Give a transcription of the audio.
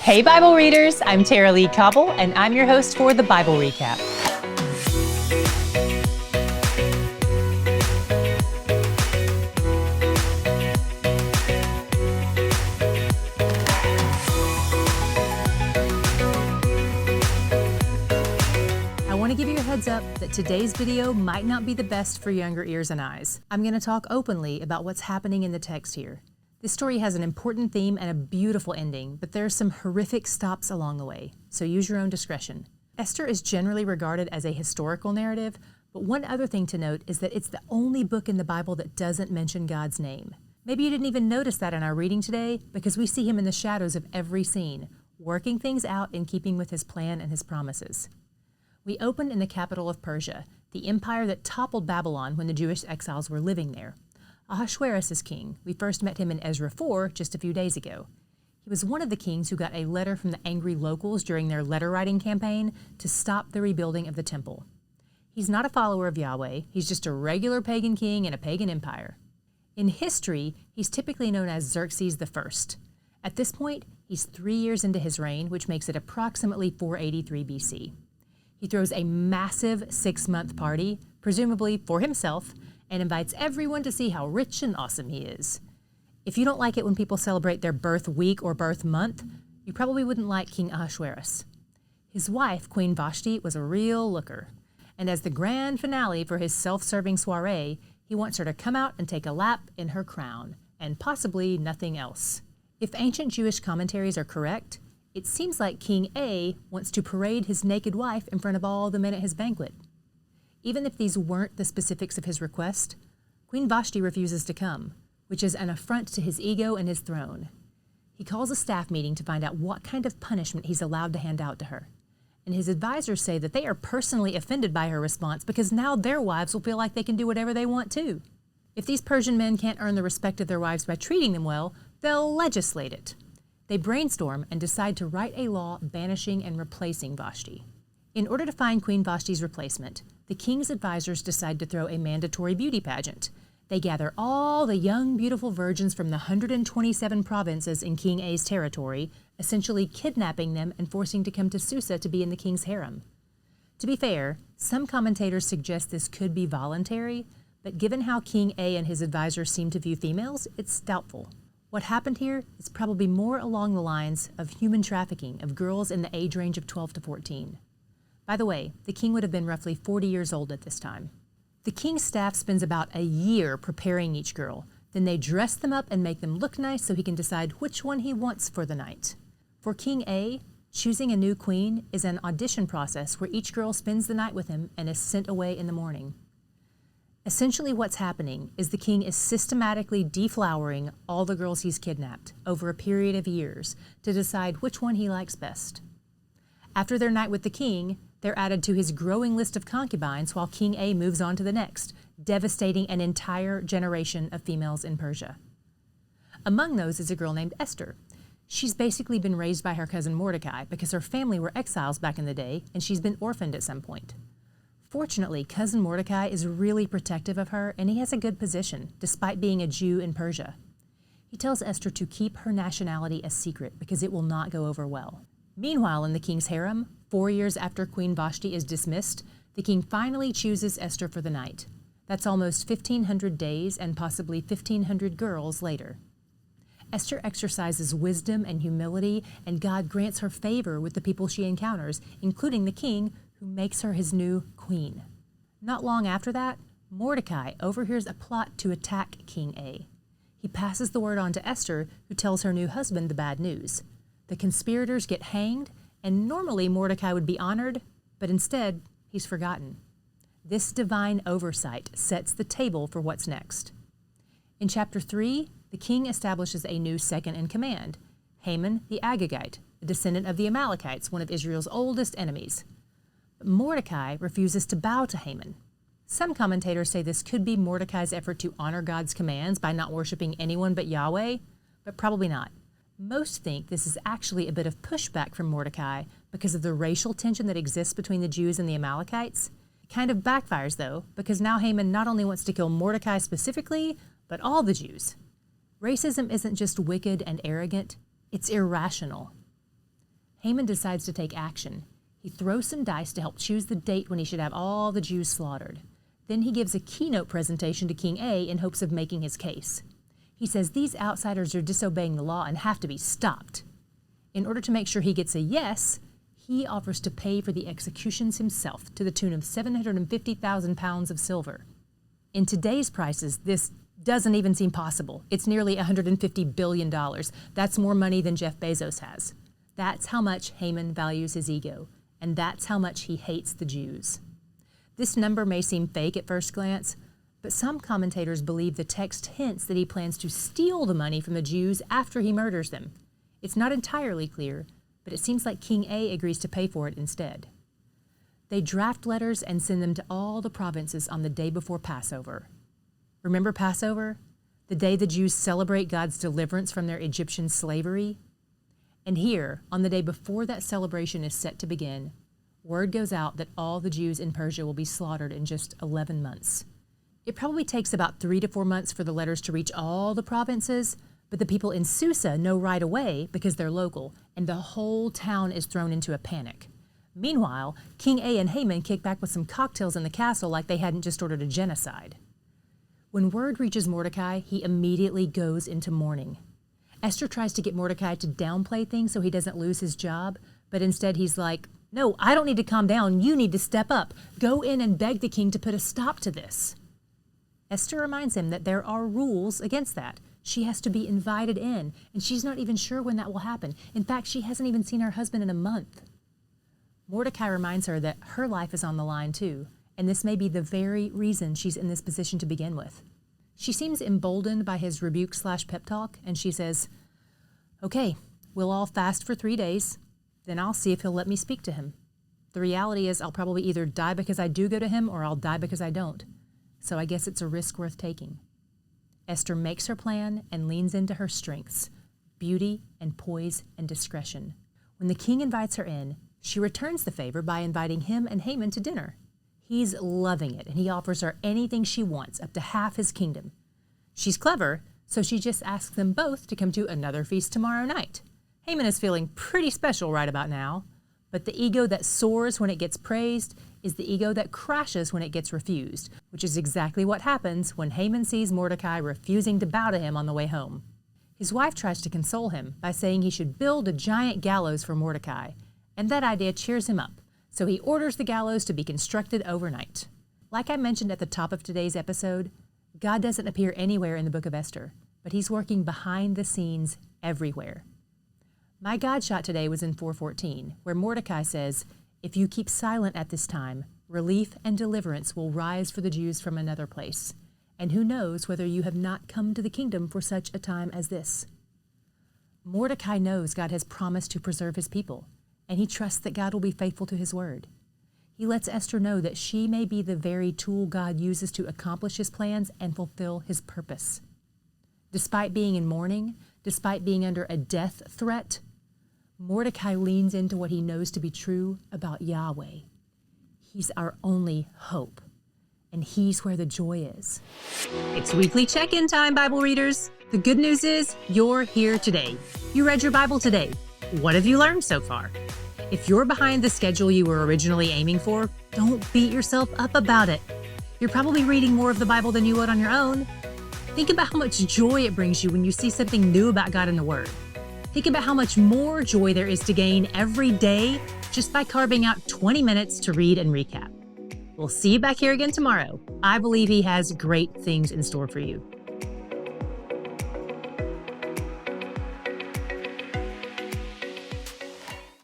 Hey Bible readers, I'm Tara Lee Cobble, and I'm your host for the Bible Recap. I want to give you a heads up that today's video might not be the best for younger ears and eyes. I'm going to talk openly about what's happening in the text here. This story has an important theme and a beautiful ending, but there are some horrific stops along the way, so use your own discretion. Esther is generally regarded as a historical narrative, but one other thing to note is that it's the only book in the Bible that doesn't mention God's name. Maybe you didn't even notice that in our reading today, because we see him in the shadows of every scene, working things out in keeping with his plan and his promises. We open in the capital of Persia, the empire that toppled Babylon when the Jewish exiles were living there. Ahasuerus is king. We first met him in Ezra 4 just a few days ago. He was one of the kings who got a letter from the angry locals during their letter-writing campaign to stop the rebuilding of the temple. He's not a follower of Yahweh. He's just a regular pagan king in a pagan empire. In history, he's typically known as Xerxes I. At this point, he's 3 years into his reign, which makes it approximately 483 BC. He throws a massive 6-month party, presumably for himself, and invites everyone to see how rich and awesome he is. If you don't like it when people celebrate their birth week or birth month, you probably wouldn't like King Ahasuerus. His wife, Queen Vashti, was a real looker, and as the grand finale for his self-serving soiree, he wants her to come out and take a lap in her crown, and possibly nothing else. If ancient Jewish commentaries are correct, it seems like King A wants to parade his naked wife in front of all the men at his banquet. Even if these weren't the specifics of his request, Queen Vashti refuses to come, which is an affront to his ego and his throne. He calls a staff meeting to find out what kind of punishment he's allowed to hand out to her. And his advisors say that they are personally offended by her response because now their wives will feel like they can do whatever they want too. If these Persian men can't earn the respect of their wives by treating them well, they'll legislate it. They brainstorm and decide to write a law banishing and replacing Vashti. In order to find Queen Vashti's replacement, the king's advisors decide to throw a mandatory beauty pageant. They gather all the young, beautiful virgins from the 127 provinces in King A's territory, essentially kidnapping them and forcing to come to Susa to be in the king's harem. To be fair, some commentators suggest this could be voluntary, but given how King A and his advisors seem to view females, it's doubtful. What happened here is probably more along the lines of human trafficking of girls in the age range of 12 to 14. By the way, the king would have been roughly 40 years old at this time. The king's staff spends about a year preparing each girl. Then they dress them up and make them look nice so he can decide which one he wants for the night. For King A, choosing a new queen is an audition process where each girl spends the night with him and is sent away in the morning. Essentially what's happening is the king is systematically deflowering all the girls he's kidnapped over a period of years to decide which one he likes best. After their night with the king, they're added to his growing list of concubines while King A moves on to the next, devastating an entire generation of females in Persia. Among those is a girl named Esther. She's basically been raised by her cousin Mordecai because her family were exiles back in the day and she's been orphaned at some point. Fortunately, cousin Mordecai is really protective of her and he has a good position, despite being a Jew in Persia. He tells Esther to keep her nationality a secret because it will not go over well. Meanwhile, in the king's harem, 4 years after Queen Vashti is dismissed, the king finally chooses Esther for the night. That's almost 1,500 days and possibly 1,500 girls later. Esther exercises wisdom and humility, and God grants her favor with the people she encounters, including the king, who makes her his new queen. Not long after that, Mordecai overhears a plot to attack King A. He passes the word on to Esther, who tells her new husband the bad news. The conspirators get hanged, and normally Mordecai would be honored, but instead, he's forgotten. This divine oversight sets the table for what's next. In chapter 3, the king establishes a new second-in-command, Haman the Agagite, a descendant of the Amalekites, one of Israel's oldest enemies. But Mordecai refuses to bow to Haman. Some commentators say this could be Mordecai's effort to honor God's commands by not worshiping anyone but Yahweh, but probably not. Most think this is actually a bit of pushback from Mordecai because of the racial tension that exists between the Jews and the Amalekites. It kind of backfires, though, because now Haman not only wants to kill Mordecai specifically, but all the Jews. Racism isn't just wicked and arrogant, it's irrational. Haman decides to take action. He throws some dice to help choose the date when he should have all the Jews slaughtered. Then he gives a keynote presentation to King A in hopes of making his case. He says these outsiders are disobeying the law and have to be stopped. In order to make sure he gets a yes, he offers to pay for the executions himself to the tune of 750,000 pounds of silver. In today's prices, this doesn't even seem possible. It's nearly $150 billion. That's more money than Jeff Bezos has. That's how much Haman values his ego, and that's how much he hates the Jews. This number may seem fake at first glance, but some commentators believe the text hints that he plans to steal the money from the Jews after he murders them. It's not entirely clear, but it seems like King A agrees to pay for it instead. They draft letters and send them to all the provinces on the day before Passover. Remember Passover? The day the Jews celebrate God's deliverance from their Egyptian slavery? And here, on the day before that celebration is set to begin, word goes out that all the Jews in Persia will be slaughtered in just 11 months. It probably takes about 3 to 4 months for the letters to reach all the provinces, but the people in Susa know right away because they're local, and the whole town is thrown into a panic. Meanwhile, King A and Haman kick back with some cocktails in the castle like they hadn't just ordered a genocide. When word reaches Mordecai, he immediately goes into mourning. Esther tries to get Mordecai to downplay things so he doesn't lose his job, but instead he's like, "No, I don't need to calm down. You need to step up. Go in and beg the king to put a stop to this." Esther reminds him that there are rules against that. She has to be invited in, and she's not even sure when that will happen. In fact, she hasn't even seen her husband in a month. Mordecai reminds her that her life is on the line too, and this may be the very reason she's in this position to begin with. She seems emboldened by his rebuke/pep talk, and she says, "Okay, we'll all fast for 3 days, then I'll see if he'll let me speak to him. The reality is I'll probably either die because I do go to him or I'll die because I don't. So I guess it's a risk worth taking." Esther makes her plan and leans into her strengths, beauty and poise and discretion. When the king invites her in, she returns the favor by inviting him and Haman to dinner. He's loving it, and he offers her anything she wants, up to half his kingdom. She's clever, so she just asks them both to come to another feast tomorrow night. Haman is feeling pretty special right about now, but the ego that soars when it gets praised is the ego that crashes when it gets refused, which is exactly what happens when Haman sees Mordecai refusing to bow to him on the way home. His wife tries to console him by saying he should build a giant gallows for Mordecai, and that idea cheers him up, so he orders the gallows to be constructed overnight. Like I mentioned at the top of today's episode, God doesn't appear anywhere in the book of Esther, but he's working behind the scenes everywhere. My God shot today was in 4:14, where Mordecai says, "If you keep silent at this time, relief and deliverance will rise for the Jews from another place. And who knows whether you have not come to the kingdom for such a time as this?" Mordecai knows God has promised to preserve his people, and he trusts that God will be faithful to his word. He lets Esther know that she may be the very tool God uses to accomplish his plans and fulfill his purpose. Despite being in mourning, despite being under a death threat, Mordecai leans into what he knows to be true about Yahweh. He's our only hope, and he's where the joy is. It's weekly check-in time, Bible readers. The good news is you're here today. You read your Bible today. What have you learned so far? If you're behind the schedule you were originally aiming for, don't beat yourself up about it. You're probably reading more of the Bible than you would on your own. Think about how much joy it brings you when you see something new about God in the Word. Think about how much more joy there is to gain every day just by carving out 20 minutes to read and recap. We'll see you back here again tomorrow. I believe He has great things in store for you.